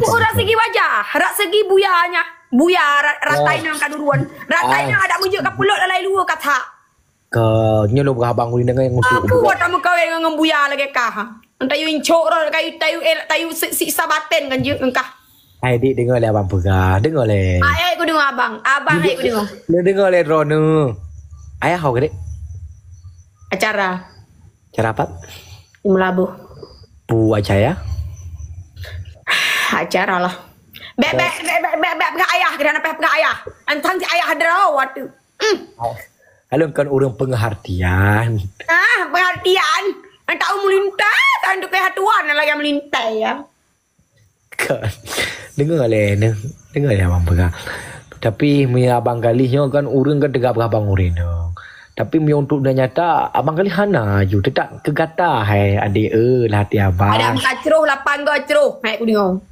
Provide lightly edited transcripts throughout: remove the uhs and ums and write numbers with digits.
rak segi wajah, rak segi buyanya. Buya ratai nang kaduruan. Ratai nang ada mujuk kapulot lalai luar kata. Ke nyelop ke abang kulit dengan ngutuk. Aku buat tamu kau yang ngembuya lagi kah? Entah you incok ro kayu tayu si sabaten kan je engkah. Hai dik dengar le abang pegang, dengar le. Ayah aku dengar abang ayah aku dengar. Le dengar le drone. Ayah kau ke dik? Acara. Cara apa? Di Melabuh. Bu acara? Acara lah. Bek ayah kerana peh ayah. Antang si ayah derawat tu. Kalau kan orang pengertian. Pengertian. Entah melintah, tak untuk kehatuan lagi melintai ya. Kan. Dengar le, dengar le abang pegang. Tapi mi abang kali kan orang kan tegap abang urin dong. Tapi mi untuk dah nyata abang kali hana ju tetap kegata hai adik lah hati abang. Ada kacruh 8 go ceruh. Hai aku dengar.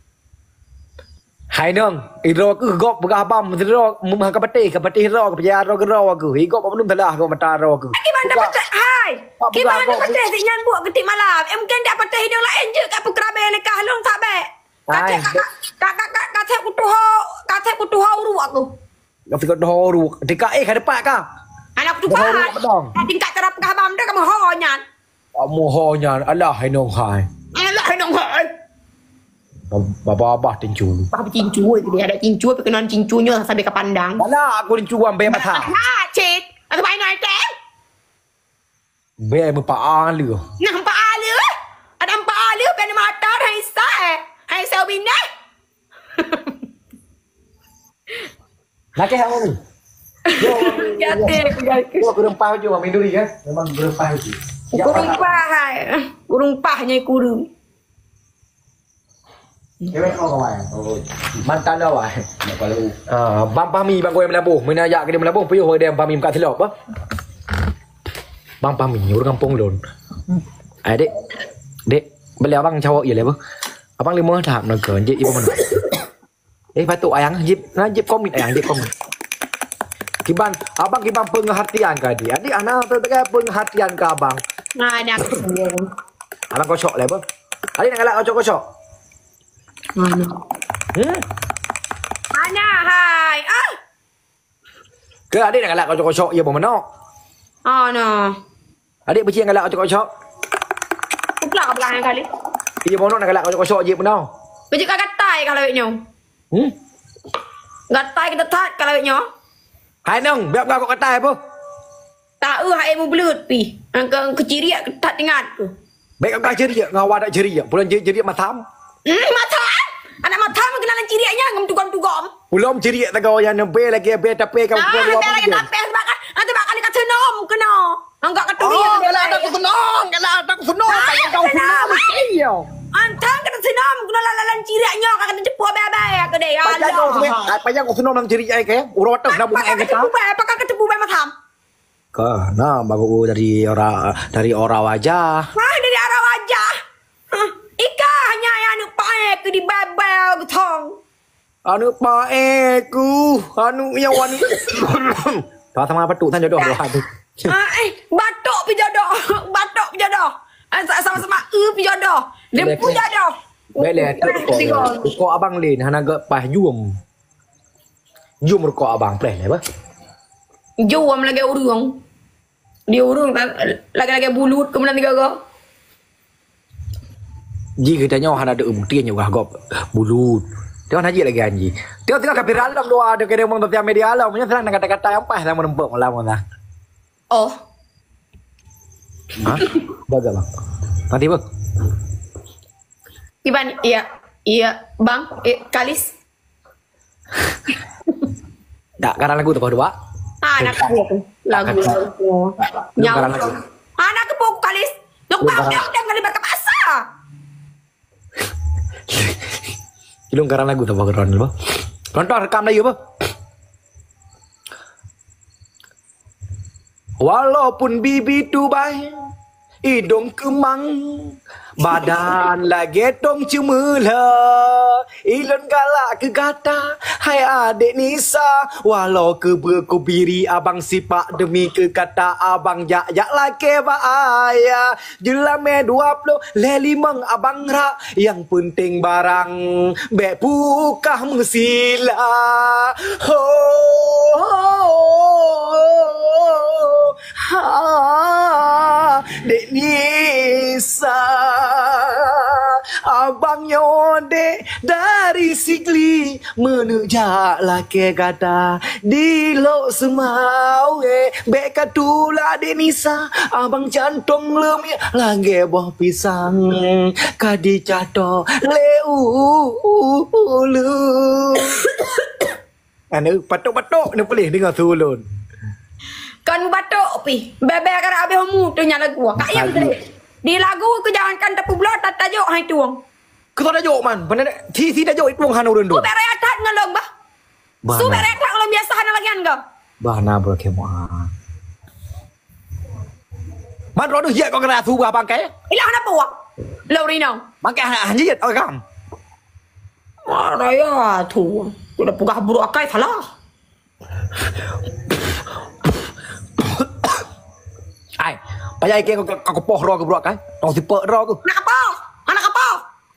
Hai dong, iro aku gop pegang abang iro mumah kapatih iro kepercayaan ro gero aku. Igop apa belum telah aku mata ro aku. Gimana dapat hai? Gimana dapat si nyambuk ketik malam? Mungkin dapat hidung lain je kat pekerabe lekah long tak baik. Kata aku tuh uru aku. Kata aku tuh uru. Dekat ke depan kah? Anak tu faham. Tingkat terap ke abang dia kamu honyan. Kamu honyan. Alah henong hai. Alah henong hai. Babah tincu. Babah tincu dia ada tincu perkenalan tincunya sampai ke pandang. Alah aku tincu ambil mata. Cik. Atau main naik teh? Be mempak alu. Nampak alu? Ada nampak alu pen mata hai sah. Hai sah bina. Nak ke hang ni? Yo gerempah je ambil duri kan. Memang gerempah je. Gerempah hai. Gerumpahnya kurung. Kewek kau kawan. Mantan dah wah. Bang Pami bang kau yang Melabuh. Mana ajak ke dia Melabuh puyuh dia Bang Pami kat selop apa? Bang Pami orang kampung lon. Dek. Dek, beli abang cawak je lah apa? Abang 5 tahap nak ke jip ibu mana? Patut ayang jip komit ayang jip komit. Kiban, abang kiban pengertian ke dia. Adik anak tu tak pengertian ke abang. Nah, ada aku sendiri. Abang kocok lah apa? Adik nak galak kocok-kocok. Mana? Mana hai? Ke adik nak galak kocok-kocok ya mana? No. Adik beci yang galak kocok-kocok. Pula belakang kali. Iya mana nak galak kocok-kocok je mana? Beci kau gatai kalau iknya. Gatai kita tat kalau iknya. Hai nong, biar kau kata apa? Tak hai mu belut pi. Angka keciriak ketat ingat tu. Baik kau ceria, ngawat tak ceria. Pulang ceria matam. Matam. Anak matam kenalan ciriaknya ngam tugam-tugam. Belum ceria tak kau yang nembe lagi be tapi kau buat dua lagi tapi sebab nanti bakal kata nom kena. Enggak keturi. Oh, kalau ada aku senang, kau senang. Iya. Antang kata senam kena lalan ciriaknya kata cepua bebe ke dia. Payah kau senang ceria ke? Urut tak nak buat kita. Apakah ketebu be matam? Nah, bagus dari orang wajah. Dari arah wajah. Ika hanya yang pae ke di babel getong. Anu pae ku, anu yang wanita. Tak sama apa tu, tanya jodoh tu. Batuk pi jodoh. Sama-sama pi jodoh. Lempu jodoh. Bele tu kau abang lin hana gak pah jum. Jum kau abang pleh apa? Jom lagi urung. Dia urung lagi bulut kemudian tiga go. Ji katanya hana ada bukti nya gop bulut. Dia haji lagi anji. Dia tengah kapiral lam doa ada kena mong sosial media lah. Punya senang kata-kata yang pas lah menempuk malam lah. Oh. Hah? Baga bang. Nanti bang. Iban iya bang kalis. Tak karena lagu tu dua. Anak aku lagu. Nyawa. Anak aku kalis. Lupa udah kali berkap asa. Ilung karena lagu tu background apa? Contoh rekam lagi apa? Walaupun bibi tu baik, hidung kemang, badan lagi tong cemula, ilon galak ke gata, hai adik Nisa, walau ke berkubiri abang sipak demi ke kata abang jak laki bahaya, jelame 20 lelimang abang rak, yang penting barang bek pukah mesila, Dek Nisa, abang nyode dari Sigli menujak laki kata di lo semau bek katula Dek Nisa, abang jantung lemi lagi buah pisang kadi cato leu lu. Anu patok-patok ni boleh dengar sulun. Kan batuk pi. Bebe kan habis homu tu nyala gua. Kak yang gede. Di lagu ke jangan kan tapi blot tajuk hai tuang. Ke tajuk man. Benar ti tajuk itu wong hanu rendu. Ku bere atat ngelong bah. Su bere atat ngelong biasa hana lagi an kau. Bahana bro kemo. Man ro du ye ko kena tu ba bangkai. Ilah hana puak. Laurino. Bangkai anjit oi kam. Raya tu. Udah pugah buruk akai salah. Ai, payah ke kau poh ro ke burak kan? Tong si pe ro ku. Nak apa? Anak apa?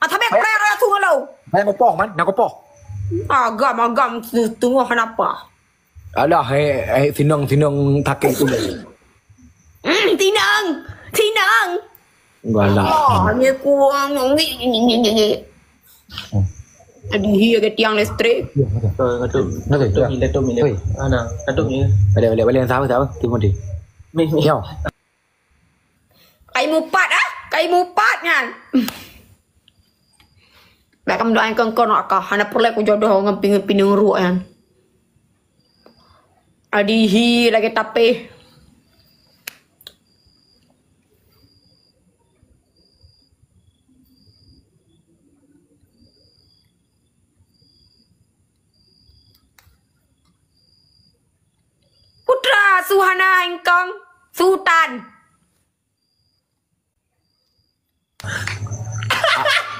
Atabe raya tu ngelo. Payah kau poh man, nak kau poh. Agam tunggu kenapa? Alah, sinong takik tu. Tinang. Galak. Ni kuang ngi. Aduh, ke tiang listrik. Ngatuk mile. Ana, ngatuk ni. Balik sahabat. Timur di. Yo. Kai mupat kan. Baik kamu doain kau nak kah? Hana perlu aku jodoh ngepi nurut kan. Adihi lagi tapi. Putra Suhana Engkong Sultan.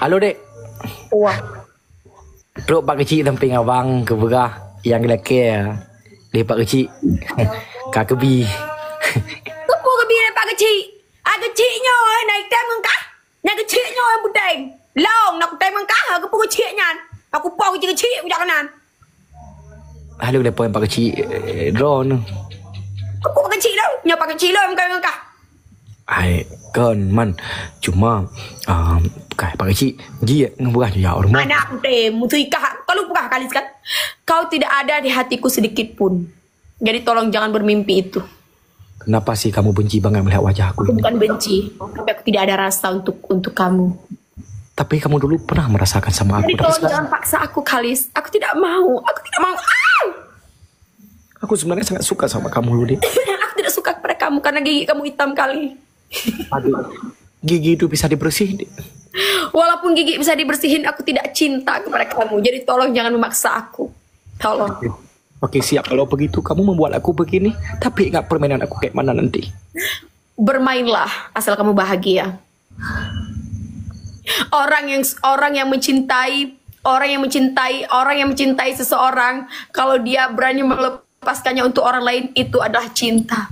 Halo dek. Wah. Truk pak kecil samping abang ke berah yang lelaki dia pak kecil. Kak kebi. Kepu kebi pak kecil. Kecilnya naik tem engkah. Yang kecilnya yang budeng. Long nak tem engkah kepu kecilnya. Aku pau kecil jangan. Halo depa yang pak kecil drone. Kepu kecil dah. Nya pak kecil lah engkah. Ai kan man cuma kai pak kecil dia ngebuah dia rumah. Anak teh musikah kalau bukan kali sekali. Kau tidak ada di hatiku sedikit pun. Jadi tolong jangan bermimpi itu. Kenapa sih kamu benci banget melihat wajah aku? Bukan benci, tapi aku tidak ada rasa untuk kamu. Tapi kamu dulu pernah merasakan sama aku. Jadi tolong jangan paksa aku, Kalis. Aku tidak mau. Aku sebenarnya sangat suka sama kamu, Ludi. Aku tidak suka kepada kamu karena gigi kamu hitam kali. Aduh, gigi itu bisa dibersihin. Walaupun gigi bisa dibersihin, aku tidak cinta kepada kamu. Jadi tolong jangan memaksa aku. Tolong. Oke, siap. Kalau begitu kamu membuat aku begini, tapi ingat permainan aku kayak mana nanti. Bermainlah asal kamu bahagia. Orang yang mencintai seseorang, kalau dia berani melepaskannya untuk orang lain, itu adalah cinta.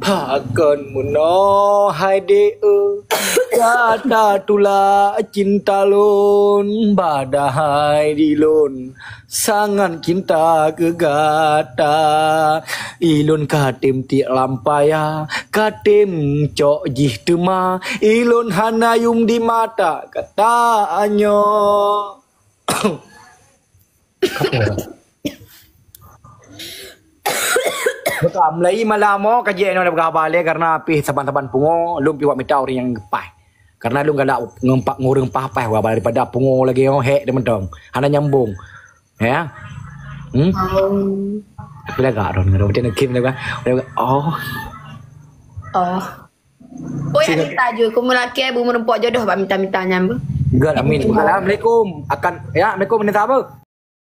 Akan muno haide kata tula cinta lon badai dilon sangan cinta kegata ilon katim ti lampaya katim cok jih tema ilon hanayum di mata katanya. Betul, mulai malam mo kaji eno nak balik karena api saban-saban pungo lum piwak mitau yang gepai. Karena lu galak ngempak ngurung papai wa daripada pungo lagi hek de mentong. Hana nyambung. Ya. Bila gak ron ngero macam kim dah. Oh. Oh ya minta je ku melaki ibu merempok jodoh ba minta-minta nyambung. Enggak amin. Assalamualaikum. Assalamualaikum minta apa?